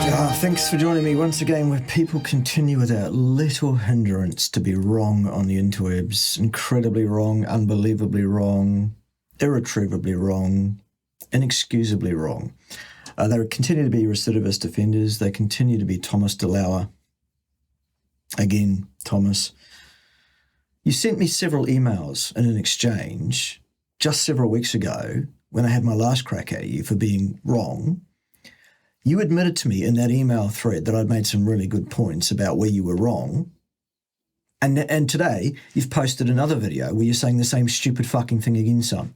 Thanks for joining me once again, where people continue without little hindrance to be wrong on the interwebs. Incredibly wrong, unbelievably wrong, irretrievably wrong, inexcusably wrong. They continue to be recidivist offenders. They continue to be Thopmas DeLauer. Again, Thopmas. You sent me several emails in an exchange just several weeks ago when I had my last crack at you for being wrong. You admitted to me in that email thread that I'd made some really good points about where you were wrong. And today you've posted another video where you're saying the same stupid fucking thing again, son.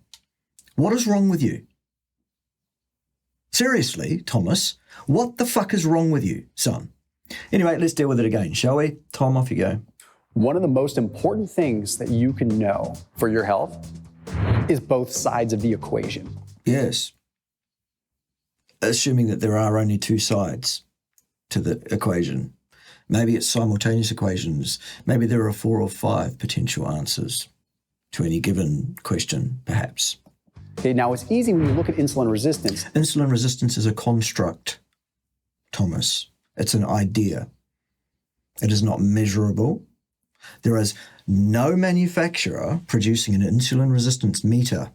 What is wrong with you? Seriously, Thopmas, what the fuck is wrong with you, son? Anyway, let's deal with it again, shall we? Tom, off you go. One of the most important things that you can know for your health is both sides of the equation. Yes. Assuming that there are only two sides to the equation. Maybe it's simultaneous equations. Maybe there are 4 or 5 potential answers to any given question, perhaps. Okay, now it's easy when you look at insulin resistance. Insulin resistance is a construct, Thopmas. It's an idea. It is not measurable. There is no manufacturer producing an insulin resistance meter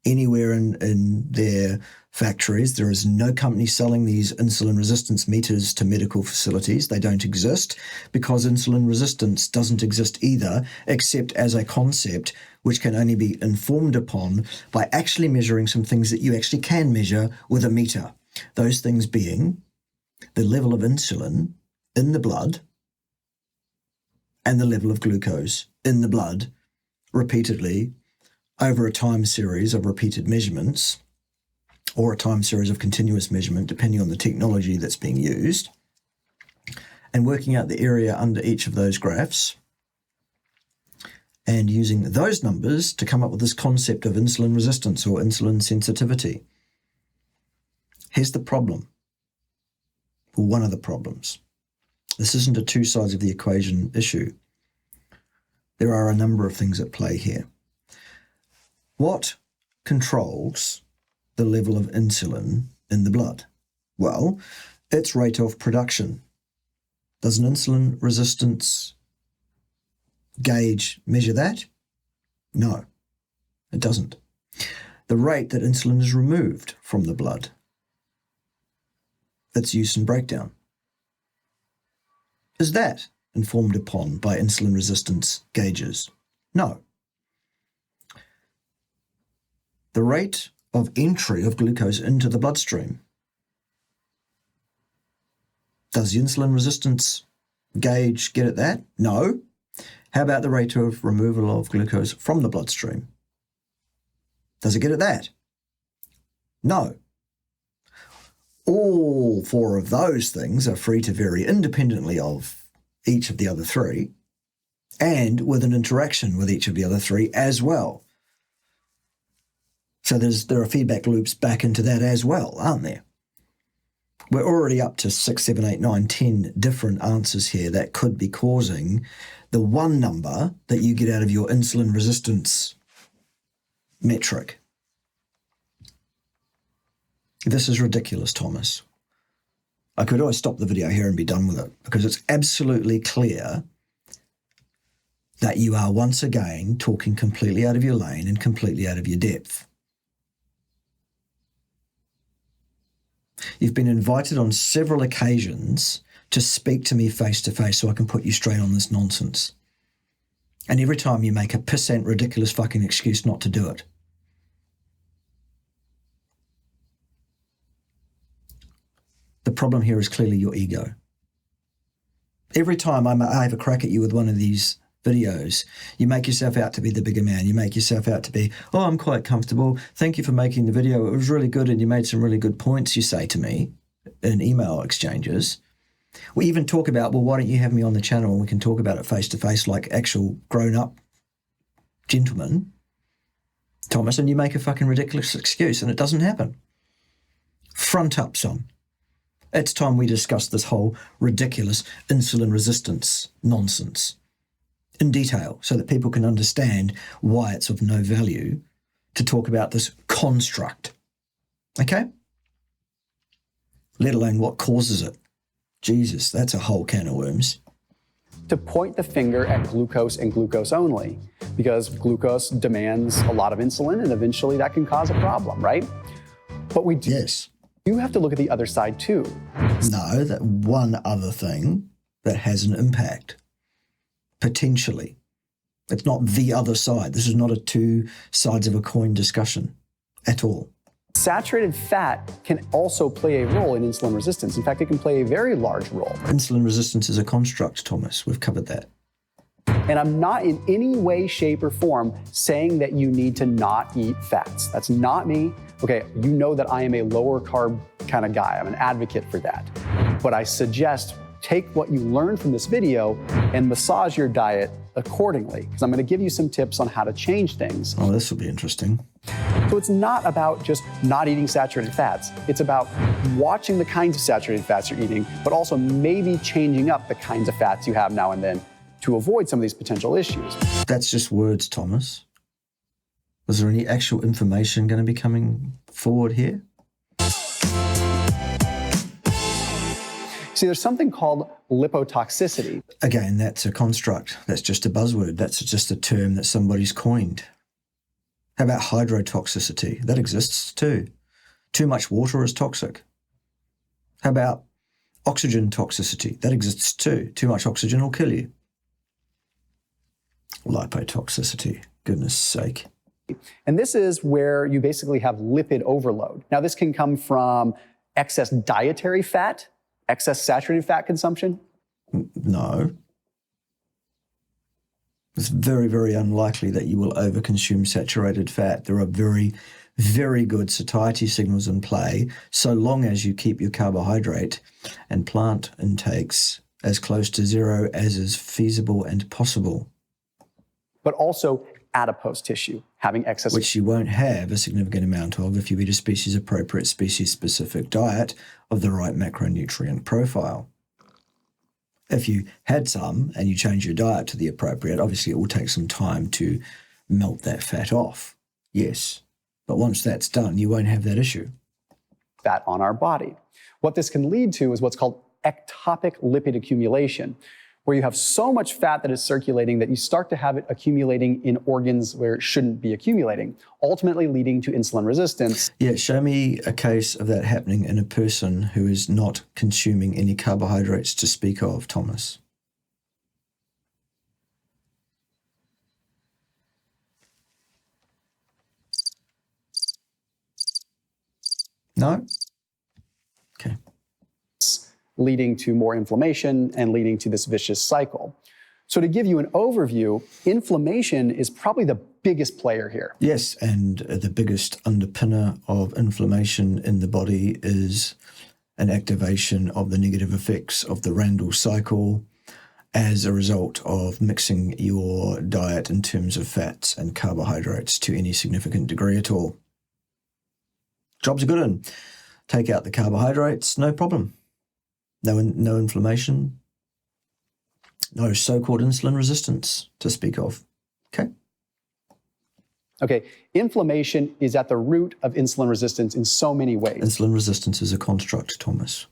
anywhere in their factories. There is no company selling these insulin resistance meters to medical facilities. They don't exist because insulin resistance doesn't exist either, except as a concept which can only be informed upon by actually measuring some things that you actually can measure with a meter. Those things being the level of insulin in the blood and the level of glucose in the blood repeatedly over a time series of repeated measurements, or a time series of continuous measurement, depending on the technology that's being used, and working out the area under each of those graphs, and using those numbers to come up with this concept of insulin resistance or insulin sensitivity. Here's the problem, or one of the problems. This isn't a two sides of the equation issue. There are a number of things at play here. What controls the level of insulin in the blood? Well, its rate of production. Does an insulin resistance gauge measure that? No, it doesn't. The rate that insulin is removed from the blood, its use and breakdown. Is that informed upon by insulin resistance gauges? No. The rate of entry of glucose into the bloodstream. Does the insulin resistance gauge get at that? No. How about the rate of removal of glucose from the bloodstream? Does it get at that? No. All 4 of those things are free to vary independently of each of the other 3 and with an interaction with each of the other 3 as well. So there are feedback loops back into that as well, aren't there? We're already up to 6, 7, 8, 9, 10 different answers here that could be causing the one number that you get out of your insulin resistance metric. This is ridiculous, Thopmas. I could always stop the video here and be done with it because it's absolutely clear that you are once again talking completely out of your lane and completely out of your depth. You've been invited on several occasions to speak to me face to face so I can put you straight on this nonsense. And every time you make a pissant ridiculous fucking excuse not to do it. The problem here is clearly your ego. Every time I have a crack at you with one of these videos, you make yourself out to be the bigger man. You make yourself out to be, oh, I'm quite comfortable. Thank you for making the video. It was really good and you made some really good points, you say to me in email exchanges. We even talk about, well, why don't you have me on the channel and we can talk about it face to face like actual grown-up gentlemen, Thopmas, and you make a fucking ridiculous excuse and it doesn't happen. Front up, son. It's time we discuss this whole ridiculous insulin resistance nonsense in detail so that people can understand why it's of no value to talk about this construct. Okay? let alone what causes it. Jesus, that's a whole can of worms. To point the finger at glucose and glucose only, because glucose demands a lot of insulin and eventually that can cause a problem, right? But we do Yes. have to look at the other side too. No, that one other thing that has an impact, potentially. It's not the other side. This is not a two sides of a coin discussion at all. Saturated fat can also play a role in insulin resistance. In fact, it can play a very large role. Insulin resistance is a construct, Thomas. We've covered that. And I'm not in any way, shape, or form saying that you need to not eat fats. That's not me. Okay, you know that I am a lower carb kind of guy. I'm an advocate for that. But I suggest take what you learned from this video and massage your diet accordingly, because I'm going to give you some tips on how to change things. Oh, this will be interesting. So it's not about just not eating saturated fats. It's about watching the kinds of saturated fats you're eating, but also maybe changing up the kinds of fats you have now and then to avoid some of these potential issues. That's just words, Thomas. Is there any actual information going to be coming forward here? See, there's something called lipotoxicity. Again, that's a construct. That's just a buzzword. That's just a term that somebody's coined. How about hydrotoxicity? That exists too. Too much water is toxic. How about oxygen toxicity? That exists too. Too much oxygen will kill you. Lipotoxicity, goodness sake. And this is where you basically have lipid overload. Now, this can come from excess dietary fat, excess saturated fat consumption. No. It's very, very unlikely that you will overconsume saturated fat. There are very, very good satiety signals in play so long as you keep your carbohydrate and plant intakes as close to zero as is feasible and possible. But also adipose tissue, having excess. Which you won't have a significant amount of if you eat a species-appropriate, species-specific diet of the right macronutrient profile. If you had some and you change your diet to the appropriate, obviously it will take some time to melt that fat off. Yes. But once that's done, you won't have that issue. Fat on our body. What this can lead to is what's called ectopic lipid accumulation, where you have so much fat that is circulating that you start to have it accumulating in organs where it shouldn't be accumulating, ultimately leading to insulin resistance. Yeah, show me a case of that happening in a person who is not consuming any carbohydrates to speak of, Thomas. No? Okay. Leading to more inflammation and leading to this vicious cycle. So to give you an overview, inflammation is probably the biggest player here. Yes, and the biggest underpinner of inflammation in the body is an activation of the negative effects of the Randall cycle as a result of mixing your diet in terms of fats and carbohydrates to any significant degree at all. Job's a good one. Take out the carbohydrates, no problem. No inflammation, no so-called insulin resistance to speak of. Okay? Okay, inflammation is at the root of insulin resistance in so many ways. Insulin resistance is a construct, Thomas.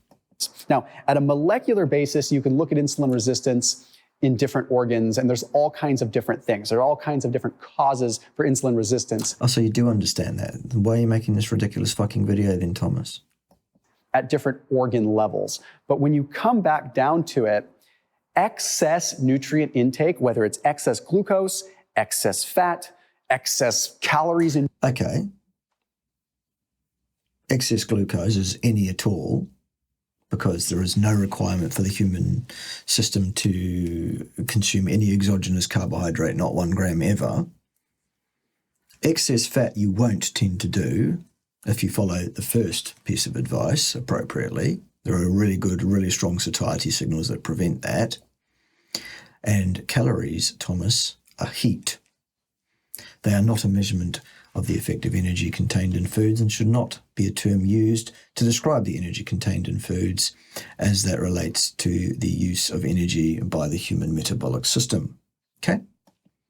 Now, at a molecular basis, you can look at insulin resistance in different organs, and there's all kinds of different things. There are all kinds of different causes for insulin resistance. Oh, so you do understand that. Why are you making this ridiculous fucking video then, Thomas? At different organ levels. But when you come back down to it, excess nutrient intake, whether it's excess glucose, excess fat, excess calories in... Okay. Excess glucose is any at all, because there is no requirement for the human system to consume any exogenous carbohydrate, not 1 gram ever. Excess fat you won't tend to do if you follow the first piece of advice appropriately. There are really good, really strong satiety signals that prevent that. And calories, Thomas, are heat. They are not a measurement of the effective energy contained in foods and should not be a term used to describe the energy contained in foods as that relates to the use of energy by the human metabolic system. Okay?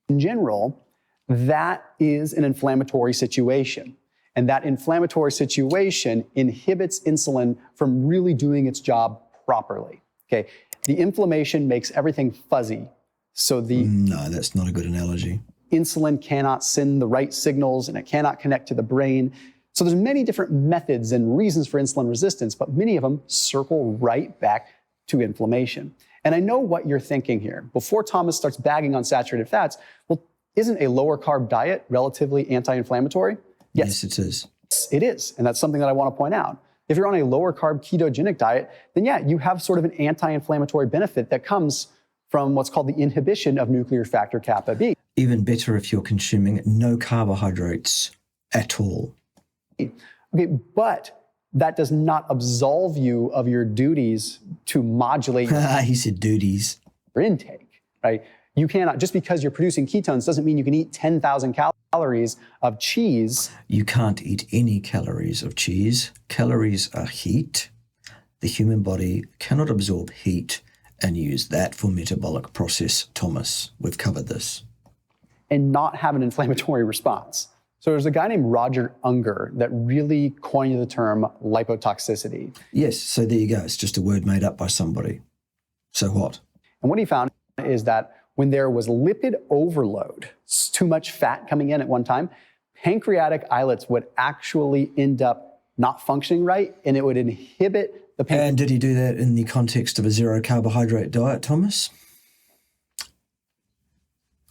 In general, that is an inflammatory situation. And that inflammatory situation inhibits insulin from really doing its job properly. Okay, the inflammation makes everything fuzzy. So No, that's not a good analogy. Insulin cannot send the right signals and it cannot connect to the brain. So there's many different methods and reasons for insulin resistance, but many of them circle right back to inflammation. And I know what you're thinking here. Before Thopmas starts bagging on saturated fats, well, isn't a lower carb diet relatively anti-inflammatory? Yes, it is. It is, and that's something that I want to point out. If you're on a lower carb ketogenic diet, then yeah, you have sort of an anti-inflammatory benefit that comes from what's called the inhibition of nuclear factor kappa B. Even better if you're consuming no carbohydrates at all. Okay, but that does not absolve you of your duties to modulate He said duties. your intake, right? You cannot, just because you're producing ketones doesn't mean you can eat 10,000 calories of cheese. You can't eat any calories of cheese. Calories are heat. The human body cannot absorb heat and use that for metabolic process, Thopmas. We've covered this. And not have an inflammatory response. So there's a guy named Roger Unger that really coined the term lipotoxicity. Yes, so there you go. It's just a word made up by somebody. So what? And what he found is that when there was lipid overload, too much fat coming in at one time, pancreatic islets would actually end up not functioning right, and it would inhibit the pancreas. And did he do that in the context of a zero carbohydrate diet, Thopmas?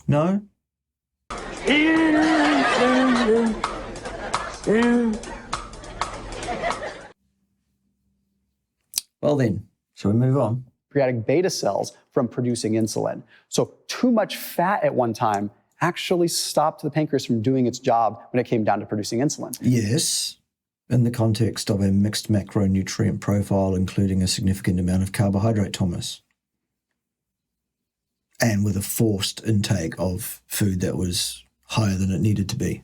No? Well then, shall we move on? Pancreatic beta cells from producing insulin. So too much fat at one time actually stopped the pancreas from doing its job when it came down to producing insulin. Yes, in the context of a mixed macronutrient profile, including a significant amount of carbohydrate, Thopmas. And with a forced intake of food that was higher than it needed to be.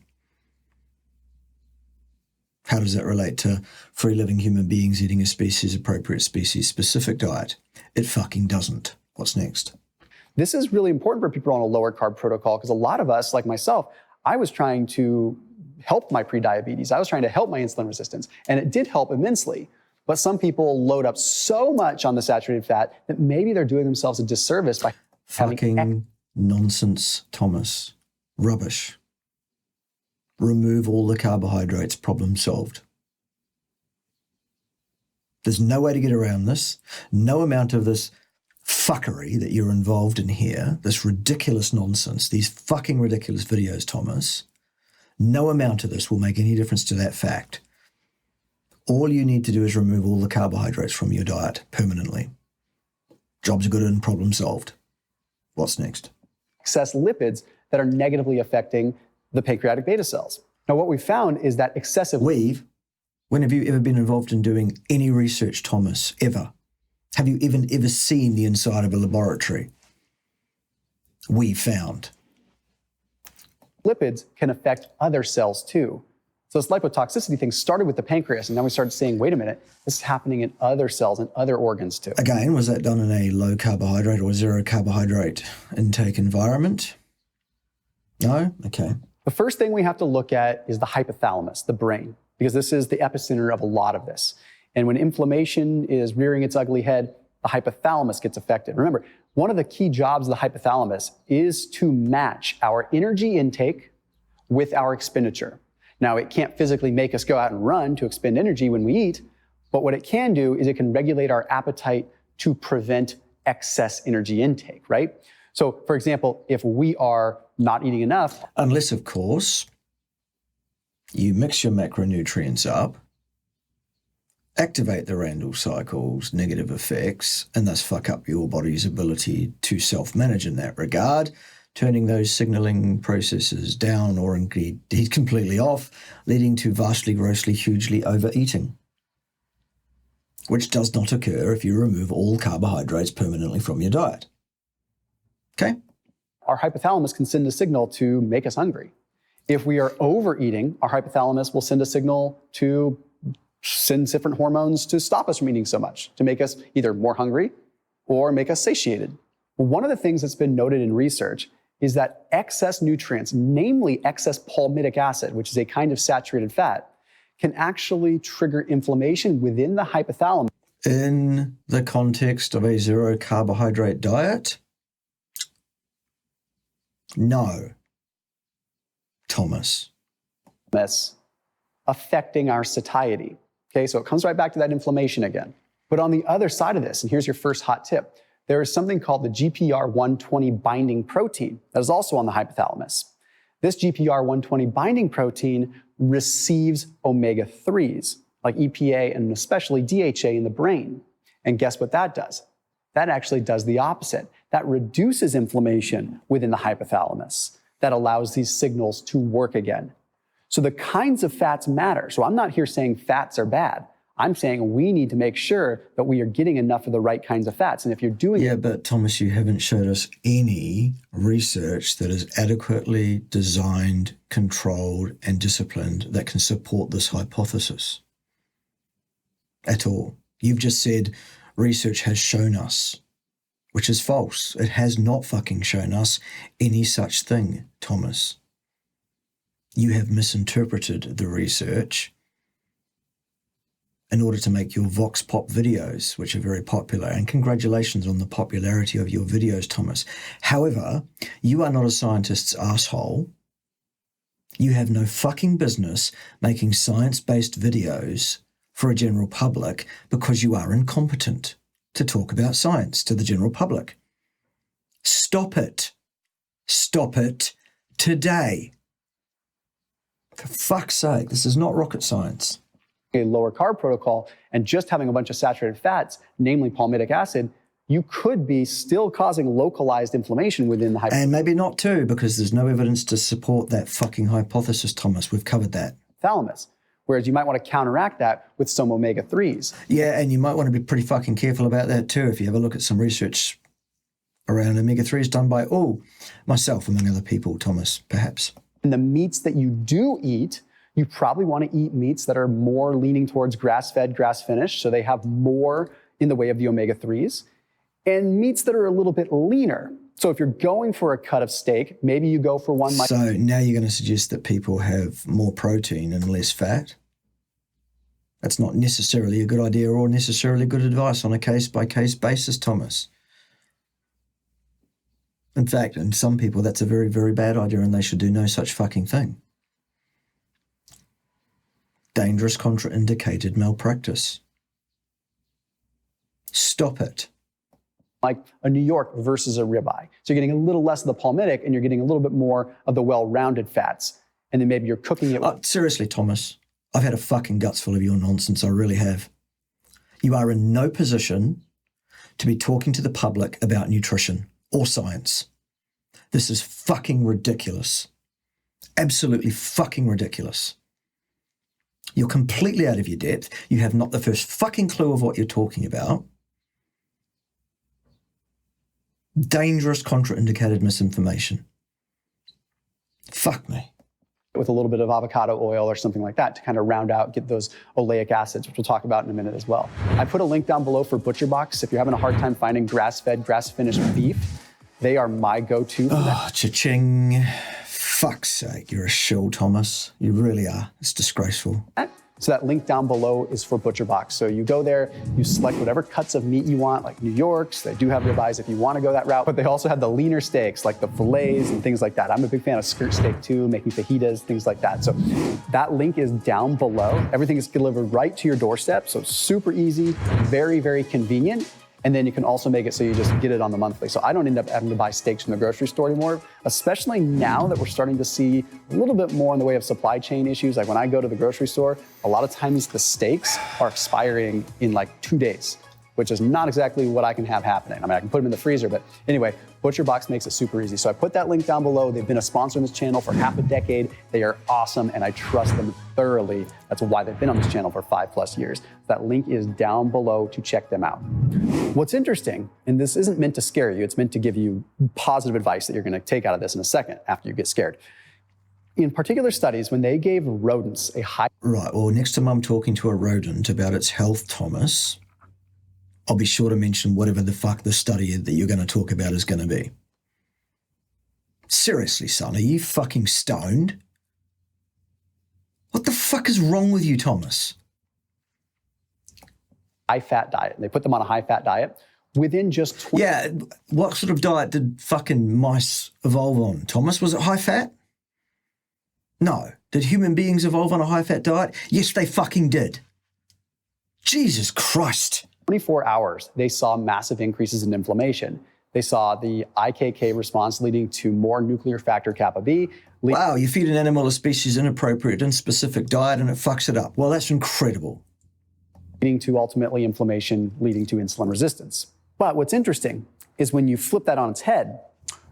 How does that relate to free living human beings eating a species-appropriate, species-specific diet? It fucking doesn't. What's next? This is really important for people on a lower carb protocol because a lot of us, like myself, I was trying to help my prediabetes. I was trying to help my insulin resistance, and it did help immensely. But some people load up so much on the saturated fat that maybe they're doing themselves a disservice by Fucking nonsense, Thopmas. Rubbish. Remove all the carbohydrates, problem solved. There's no way to get around this. No amount of this fuckery that you're involved in here, this ridiculous nonsense, these fucking ridiculous videos, Thopmas, no amount of this will make any difference to that fact. All you need to do is remove all the carbohydrates from your diet permanently. Job's good and problem solved. What's next? excess lipids that are negatively affecting the pancreatic beta cells. Now, what we found is that excessive... When have you ever been involved in doing any research, Thopmas, ever? Have you even ever seen the inside of a laboratory? We found. Lipids can affect other cells too. So this lipotoxicity thing started with the pancreas, and now we started saying, wait a minute, this is happening in other cells and other organs too. Again, was that done in a low carbohydrate or zero carbohydrate intake environment? No? Okay. The first thing we have to look at is the hypothalamus, the brain, because this is the epicenter of a lot of this. And when inflammation is rearing its ugly head, the hypothalamus gets affected. Remember, one of the key jobs of the hypothalamus is to match our energy intake with our expenditure. Now, it can't physically make us go out and run to expend energy when we eat, but what it can do is it can regulate our appetite to prevent excess energy intake, right? So, for example, if we are not eating enough... Unless, of course, you mix your macronutrients up, activate the Randall cycle's negative effects, and thus fuck up your body's ability to self-manage in that regard, turning those signaling processes down or indeed completely off, leading to vastly, grossly, hugely overeating, which does not occur if you remove all carbohydrates permanently from your diet. Okay? Our hypothalamus can send a signal to make us hungry. If we are overeating, our hypothalamus will send a signal to send different hormones to stop us from eating so much, to make us either more hungry or make us satiated. One of the things that's been noted in research is that excess nutrients, namely excess palmitic acid, which is a kind of saturated fat, can actually trigger inflammation within the hypothalamus. In the context of a zero carbohydrate diet? No, Thomas. Affecting our satiety. Okay, so it comes right back to that inflammation again. But on the other side of this, and here's your first hot tip, there is something called the GPR120 binding protein that is also on the hypothalamus. This GPR120 binding protein receives omega-3s, like EPA and especially DHA in the brain. And guess what that does? That actually does the opposite. That reduces inflammation within the hypothalamus. That allows these signals to work again. So the kinds of fats matter. So I'm not here saying fats are bad. I'm saying we need to make sure that we are getting enough of the right kinds of fats. And if you're doing Yeah, but Thomas, you haven't showed us any research that is adequately designed, controlled, and disciplined that can support this hypothesis at all. You've just said research has shown us, which is false. It has not fucking shown us any such thing, Thomas. You have misinterpreted the research in order to make your Vox Pop videos, which are very popular. And congratulations on the popularity of your videos, Thomas. However, you are not a scientist's asshole. You have no fucking business making science-based videos for a general public because you are incompetent to talk about science to the general public. Stop it. Stop it today. For fuck's sake, this is not rocket science. A lower carb protocol and just having a bunch of saturated fats, namely palmitic acid, you could be still causing localized inflammation within the hypothalamus. And maybe not too, because there's no evidence to support that fucking hypothesis, Thomas. We've covered that. Whereas you might want to counteract that with some omega-3s. Yeah, and you might want to be pretty fucking careful about that too if you have a look at some research around omega-3s done by, myself among other people, Thomas, perhaps. And the meats that you do eat, you probably want to eat meats that are more leaning towards grass-fed, grass-finished, so they have more in the way of the omega-3s, and meats that are a little bit leaner. So if you're going for a cut of steak, maybe you go for one. So now you're going to suggest that people have more protein and less fat? That's not necessarily a good idea or necessarily good advice on a case-by-case basis, Thomas. In fact, in some people, that's a very, very bad idea and they should do no such fucking thing. Dangerous, contraindicated malpractice. Stop it. Like a New York versus a ribeye. So you're getting a little less of the palmitic and you're getting a little bit more of the well-rounded fats. And then maybe you're cooking it. Seriously, Thomas, I've had a fucking guts full of your nonsense. I really have. You are in no position to be talking to the public about nutrition or science. This is fucking ridiculous. Absolutely fucking ridiculous. You're completely out of your depth. You have not the first fucking clue of what you're talking about. Dangerous, contraindicated misinformation. Fuck me. With a little bit of avocado oil or something like that to kind of round out, get those oleic acids, which we'll talk about in a minute as well. I put a link down below for ButcherBox. If you're having a hard time finding grass-fed, grass-finished beef, they are my go-to. Cha-ching. Fuck's sake, you're a shill, Thomas. You really are. It's disgraceful. So that link down below is for ButcherBox. So you go there, you select whatever cuts of meat you want, like New York's. They do have ribeyes if you want to go that route, but they also have the leaner steaks, like the fillets and things like that. I'm a big fan of skirt steak too, making fajitas, things like that. So that link is down below. Everything is delivered right to your doorstep. So it's super easy, very, very convenient. And then you can also make it so you just get it on the monthly. So I don't end up having to buy steaks from the grocery store anymore, especially now that we're starting to see a little bit more in the way of supply chain issues. Like when I go to the grocery store, a lot of times the steaks are expiring in like 2 days, which is not exactly what I can have happening. I mean, I can put them in the freezer, but anyway, ButcherBox makes it super easy. So I put that link down below. They've been a sponsor on this channel for half a decade. They are awesome, and I trust them thoroughly. That's why they've been on this channel for 5+ years. That link is down below to check them out. What's interesting, and this isn't meant to scare you, it's meant to give you positive advice that you're gonna take out of this in a second after you get scared. In particular studies, when they gave rodents a high... Right, well, next time I'm talking to a rodent about its health, Thomas, I'll be sure to mention whatever the fuck the study that you're going to talk about is going to be. Seriously, son, are you fucking stoned? What the fuck is wrong with you, Thomas? High-fat diet. They put them on a high-fat diet. Within just 20... Yeah, what sort of diet did fucking mice evolve on, Thomas? Was it high-fat? No. Did human beings evolve on a high-fat diet? Yes, they fucking did. Jesus Christ. 24 hours, they saw massive increases in inflammation. They saw the IKK response leading to more nuclear factor kappa B. Wow, you feed an animal a species inappropriate and specific diet and it fucks it up. Well, that's incredible. Leading to ultimately inflammation, leading to insulin resistance. But what's interesting is when you flip that on its head,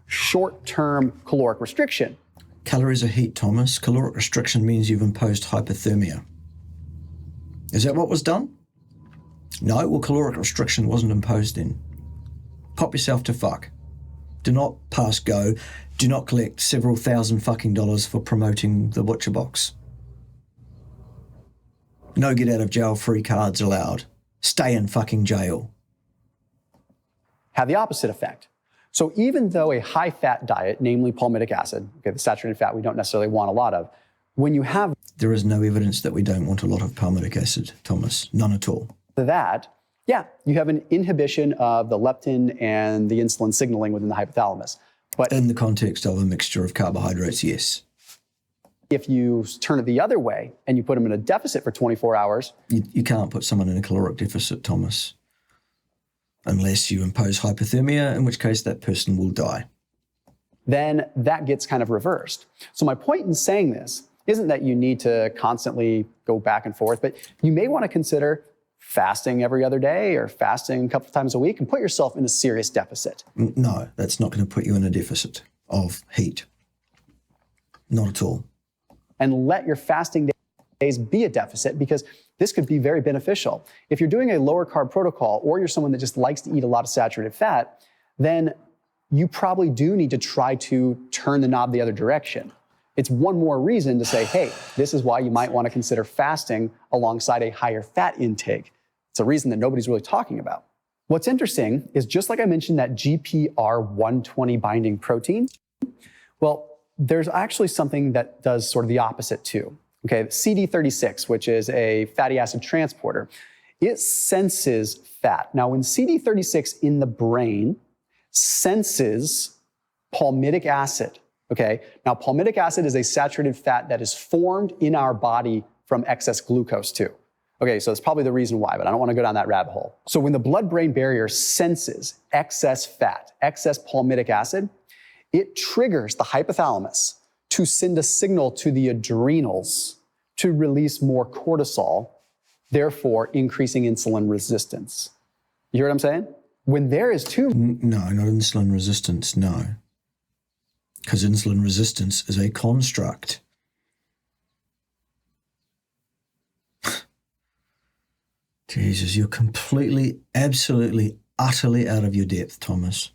short-term caloric restriction. Calories are heat, Thomas. Caloric restriction means you've imposed hypothermia. Is that what was done? No, well, caloric restriction wasn't imposed then. Pop yourself to fuck. Do not pass go. Do not collect several thousand fucking dollars for promoting the butcher box. No get out of jail free cards allowed. Stay in fucking jail. Have the opposite effect. So even though a high-fat diet, namely palmitic acid, okay, the saturated fat we don't necessarily want a lot of, when you have... There is no evidence that we don't want a lot of palmitic acid, Thomas. None at all. That, yeah, you have an inhibition of the leptin and the insulin signaling within the hypothalamus. But in the context of a mixture of carbohydrates, yes. If you turn it the other way and you put them in a deficit for 24 hours... You can't put someone in a caloric deficit, Thomas. Unless you impose hypothermia, in which case that person will die. Then that gets kind of reversed. So my point in saying this isn't that you need to constantly go back and forth, but you may want to consider fasting every other day or fasting a couple of times a week and put yourself in a serious deficit. No, that's not going to put you in a deficit of heat. Not at all. And let your fasting days be a deficit, because this could be very beneficial. If you're doing a lower carb protocol or you're someone that just likes to eat a lot of saturated fat, then you probably do need to try to turn the knob the other direction. It's one more reason to say, hey, this is why you might want to consider fasting alongside a higher fat intake. It's a reason that nobody's really talking about. What's interesting is, just like I mentioned that GPR120 binding protein, well, there's actually something that does sort of the opposite too. Okay, CD36, which is a fatty acid transporter, it senses fat. Now, when CD36 in the brain senses palmitic acid, okay, now palmitic acid is a saturated fat that is formed in our body from excess glucose too. Okay, so that's probably the reason why, but I don't want to go down that rabbit hole. So when the blood-brain barrier senses excess fat, excess palmitic acid, it triggers the hypothalamus to send a signal to the adrenals to release more cortisol, therefore increasing insulin resistance. You hear what I'm saying? When there is too... No, not insulin resistance, no. Because insulin resistance is a construct. Jesus, you're completely, absolutely, utterly out of your depth, Thomas.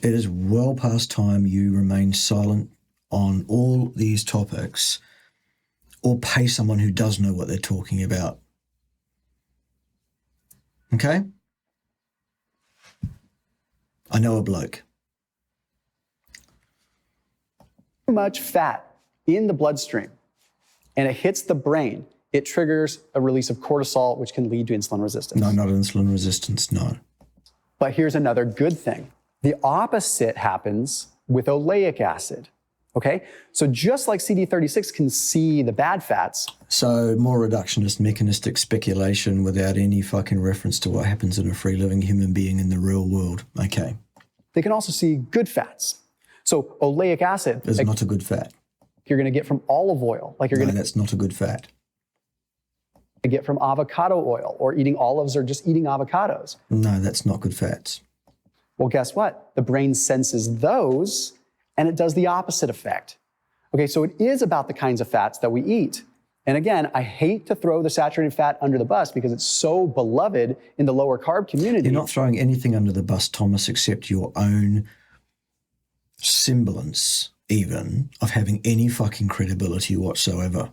It is well past time you remain silent on all these topics, or pay someone who does know what they're talking about. Okay? I know a bloke. Too much fat in the bloodstream and it hits the brain, it triggers a release of cortisol, which can lead to insulin resistance. No, not insulin resistance, no. But here's another good thing. The opposite happens with oleic acid. Okay, so just like CD36 can see the bad fats. So more reductionist mechanistic speculation without any fucking reference to what happens in a free living human being in the real world. Okay. They can also see good fats. So oleic acid is not a good fat. You're going to get from olive oil. That's not a good fat. You get from avocado oil, or eating olives, or just eating avocados. No, that's not good fats. Well, guess what? The brain senses those and it does the opposite effect. Okay, so it is about the kinds of fats that we eat. And again, I hate to throw the saturated fat under the bus because it's so beloved in the lower carb community. You're not throwing anything under the bus, Thomas, except your own semblance, even, of having any fucking credibility whatsoever.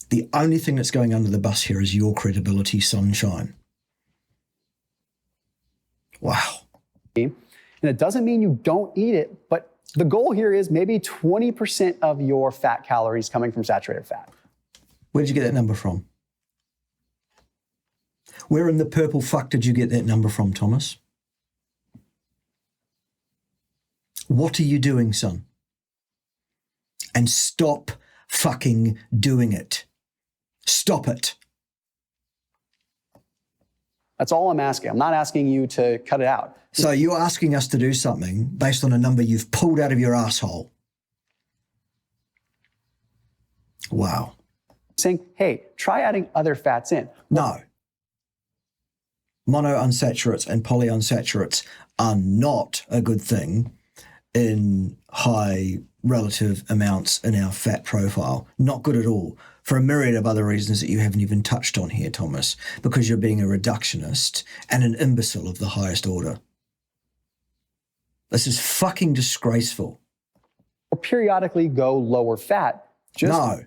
The only thing that's going under the bus here is your credibility, sunshine. Wow. And it doesn't mean you don't eat it, but the goal here is maybe 20% of your fat calories coming from saturated fat. Where did you get that number from? Where in the purple fuck did you get that number from, Thomas? What are you doing, son? And stop fucking doing it. Stop it. That's all I'm asking. I'm not asking you to cut it out. So you're asking us to do something based on a number you've pulled out of your asshole. Wow. Saying, hey, try adding other fats in. No. Monounsaturates and polyunsaturates are not a good thing in high relative amounts in our fat profile. Not good at all, for a myriad of other reasons that you haven't even touched on here, Thomas, because you're being a reductionist and an imbecile of the highest order. This is fucking disgraceful. Or periodically go lower fat. No,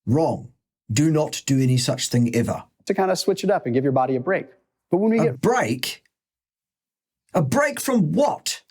wrong. Do not do any such thing ever. To kind of switch it up and give your body a break. But when we A break? A break from what?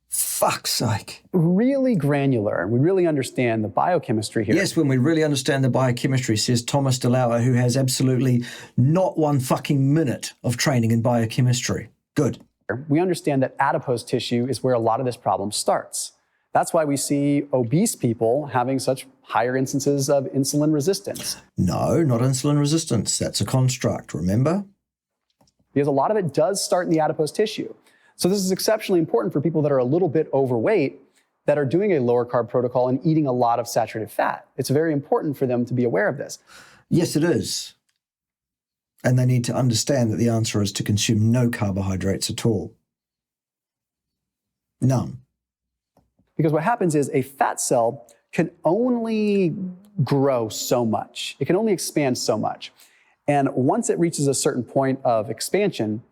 Fuck's sake. Really granular and we really understand the biochemistry here. Yes, when we really understand the biochemistry, says Thopmas DeLauer, who has absolutely not one fucking minute of training in biochemistry. Good. We understand that adipose tissue is where a lot of this problem starts. That's why we see obese people having such higher instances of insulin resistance. No, not insulin resistance. That's a construct, remember? Because a lot of it does start in the adipose tissue. So this is exceptionally important for people that are a little bit overweight, that are doing a lower carb protocol and eating a lot of saturated fat. It's very important for them to be aware of this. Yes, it is. And they need to understand that the answer is to consume no carbohydrates at all. None. Because what happens is a fat cell can only grow so much. It can only expand so much. And once it reaches a certain point of expansion,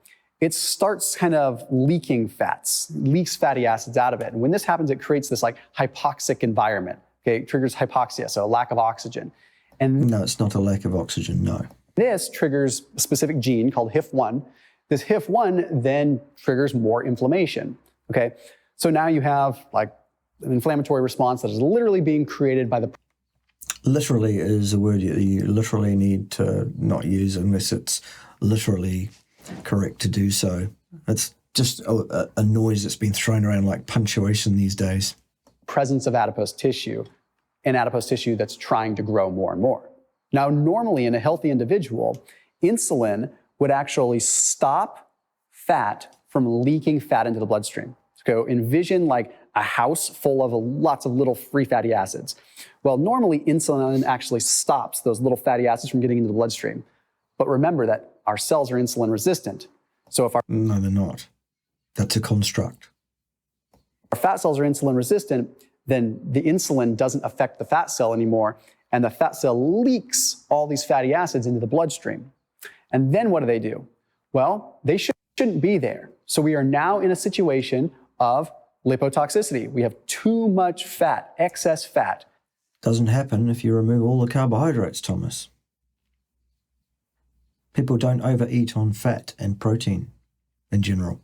it starts kind of leaking fats, leaks fatty acids out of it. And when this happens, it creates this like hypoxic environment. Okay, it triggers hypoxia, so a lack of oxygen. And no, it's not a lack of oxygen, no. This triggers a specific gene called HIF1. This HIF1 then triggers more inflammation. Okay, so now you have like an inflammatory response that is literally being created by the... Literally is a word you literally need to not use unless it's literally correct to do so. It's just a noise that's been thrown around like punctuation these days. Presence of adipose tissue, and adipose tissue that's trying to grow more and more. Now, normally in a healthy individual, insulin would actually stop fat from leaking fat into the bloodstream. So envision like a house full of lots of little free fatty acids. Well, normally insulin actually stops those little fatty acids from getting into the bloodstream. But remember that our cells are insulin resistant. So if our... No, they're not. That's a construct. Our fat cells are insulin resistant, then the insulin doesn't affect the fat cell anymore, and the fat cell leaks all these fatty acids into the bloodstream. And then what do? Well, they shouldn't be there. So we are now in a situation of lipotoxicity. We have too much fat, excess fat. Doesn't happen if you remove all the carbohydrates, Thomas. People don't overeat on fat and protein in general.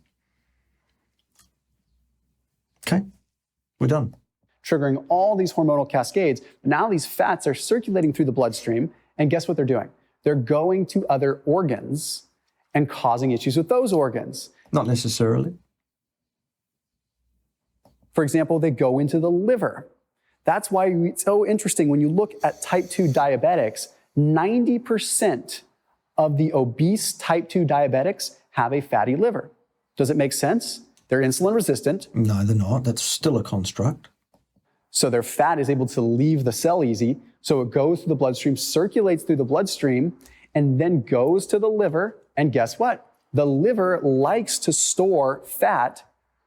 Okay, we're done. Triggering all these hormonal cascades. Now these fats are circulating through the bloodstream, and guess what they're doing? They're going to other organs and causing issues with those organs. Not necessarily. For example, they go into the liver. That's why it's so interesting when you look at type 2 diabetics, 90% of the obese type 2 diabetics have a fatty liver. Does it make sense? They're insulin resistant. No, they're not. That's still a construct. So their fat is able to leave the cell easy. So it goes through the bloodstream, circulates through the bloodstream, and then goes to the liver. And guess what? The liver likes to store fat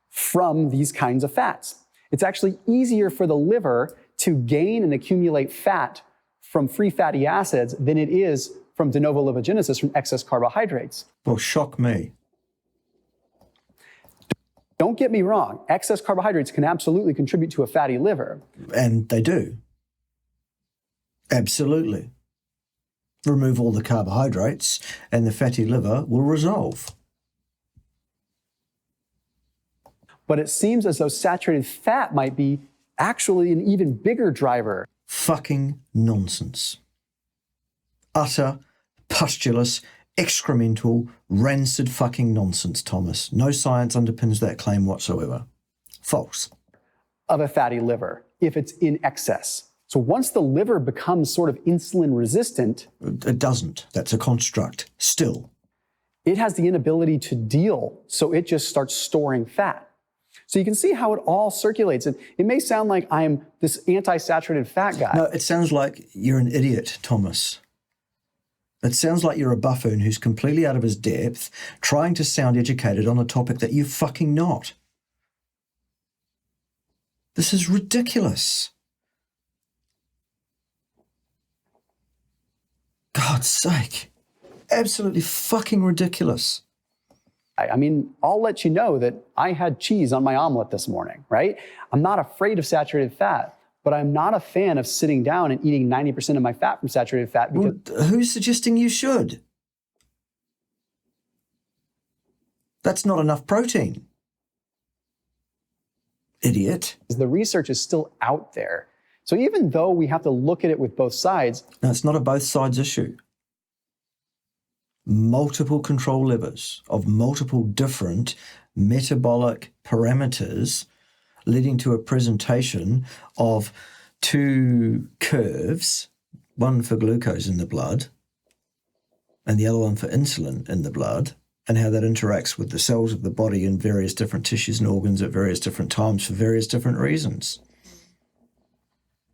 from these kinds of fats. It's actually easier for the liver to gain and accumulate fat from free fatty acids than it is from de novo lipogenesis from excess carbohydrates. Well, shock me. Don't get me wrong, excess carbohydrates can absolutely contribute to a fatty liver. And they do. Absolutely. Remove all the carbohydrates and the fatty liver will resolve. But it seems as though saturated fat might be actually an even bigger driver. Fucking nonsense. Utter, pustulous, excremental, rancid fucking nonsense, Thomas. No science underpins that claim whatsoever. False. Of a fatty liver, if it's in excess. So once the liver becomes sort of insulin resistant, It doesn't. That's a construct. Still. it has the inability to deal, so it just starts storing fat. So you can see how it all circulates. And it may sound like I'm this anti-saturated fat guy. No, it sounds like you're an idiot, Thomas. It sounds like you're a buffoon who's completely out of his depth, trying to sound educated on a topic that you're fucking not. This is ridiculous. God's sake. Absolutely fucking ridiculous. I mean, I'll let you know that I had cheese on my omelet this morning, right? I'm not afraid of saturated fat, but I'm not a fan of sitting down and eating 90% of my fat from saturated fat because Well, who's suggesting you should? That's not enough protein. Idiot. the research is still out there. So even though we have to look at it with both sides, No, it's not a both sides issue. Multiple control levers of multiple different metabolic parameters leading to a presentation of two curves, one for glucose in the blood and the other one for insulin in the blood, and how that interacts with the cells of the body in various different tissues and organs at various different times for various different reasons.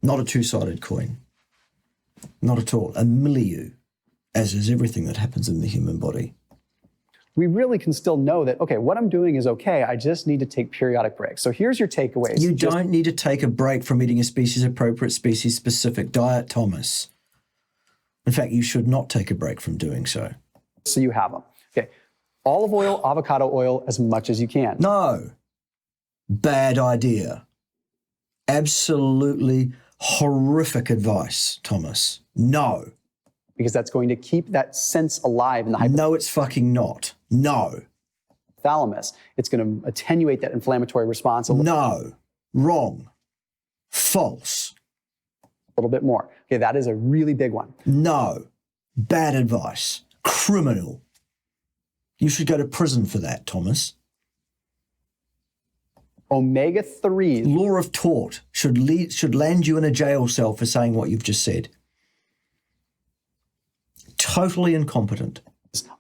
Not a two-sided coin. Not at all. A milieu, as is everything that happens in the human body. we really can still know that, okay, what I'm doing is okay. I just need to take periodic breaks. So here's your takeaways. You don't need to take a break from eating a species-appropriate, species-specific diet, Thomas. In fact, you should not take a break from doing so. So you have them. Okay. Olive oil, avocado oil, as much as you can. No. Bad idea. Absolutely horrific advice, Thomas. No. Because that's going to keep that sense alive in the No, it's fucking not. No. hypothalamus. It's going to attenuate that inflammatory response a No. Wrong. False. little bit more. Okay, that is a really big one. No. Bad advice. Criminal. You should go to prison for that, Thomas. Omega-3s. Law of tort should land you in a jail cell for saying what you've just said. Totally incompetent.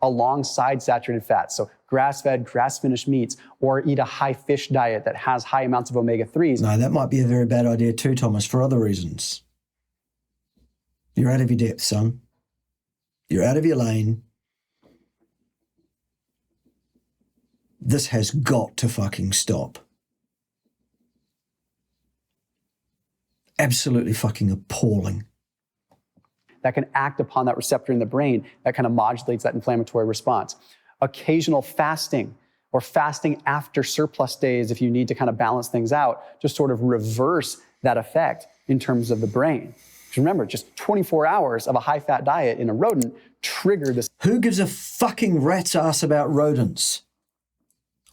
Alongside saturated fats. So grass-fed, grass-finished meats, or eat a high fish diet that has high amounts of omega-3s. No, that might be a very bad idea too, Thomas, for other reasons. You're out of your depth, son. You're out of your lane. This has got to fucking stop. Absolutely fucking appalling. That can act upon that receptor in the brain that kind of modulates that inflammatory response. Occasional fasting or fasting after surplus days if you need to kind of balance things out, just sort of reverse that effect in terms of the brain. Because remember, just 24 hours of a high-fat diet in a rodent trigger this. Who gives a fucking rat's ass about rodents?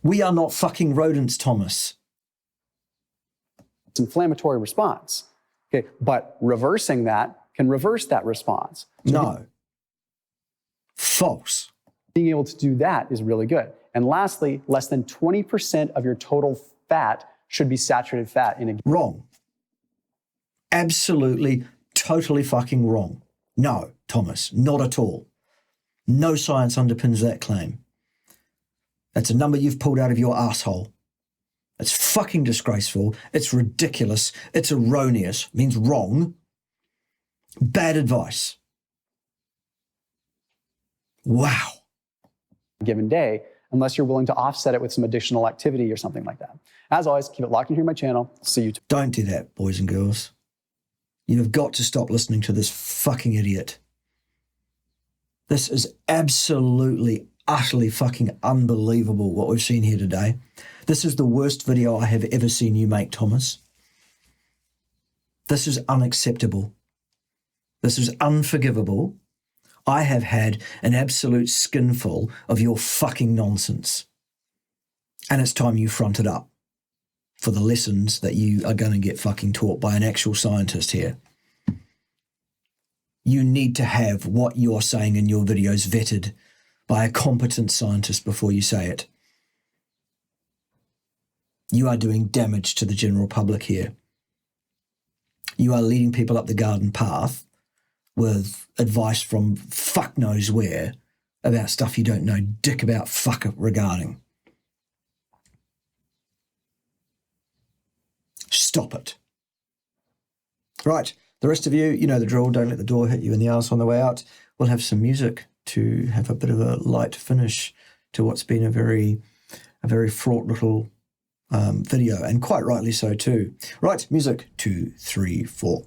We are not fucking rodents, Thomas. Inflammatory response. Okay, but reversing that can reverse that response. So No. False. being able to do that is really good. And lastly, less than 20% of your total fat should be saturated fat in a. Wrong. Absolutely, totally fucking wrong. No, Thomas, not at all. No science underpins that claim. That's a number you've pulled out of your asshole. It's fucking disgraceful. It's ridiculous. It's erroneous. Means wrong. Bad advice. Wow. given day, unless you're willing to offset it with some additional activity or something like that. As always, keep it locked in here on my channel. See you tomorrow. Don't do that, boys and girls. You have got to stop listening to this fucking idiot. This is absolutely, utterly fucking unbelievable what we've seen here today. This is the worst video I have ever seen you make, Thomas. This is unacceptable. This is unforgivable. I have had an absolute skinful of your fucking nonsense. And it's time you fronted up for the lessons that you are going to get fucking taught by an actual scientist here. You need to have what you're saying in your videos vetted by a competent scientist before you say it. You are doing damage to the general public here. You are leading people up the garden path with advice from fuck knows where about stuff you don't know dick about fuck regarding. Stop it. Right, the rest of you, you know the drill. Don't let the door hit you in the arse on the way out. We'll have some music to have a bit of a light finish to what's been a very fraught little video, and quite rightly so too. Right, music, 2, 3, 4.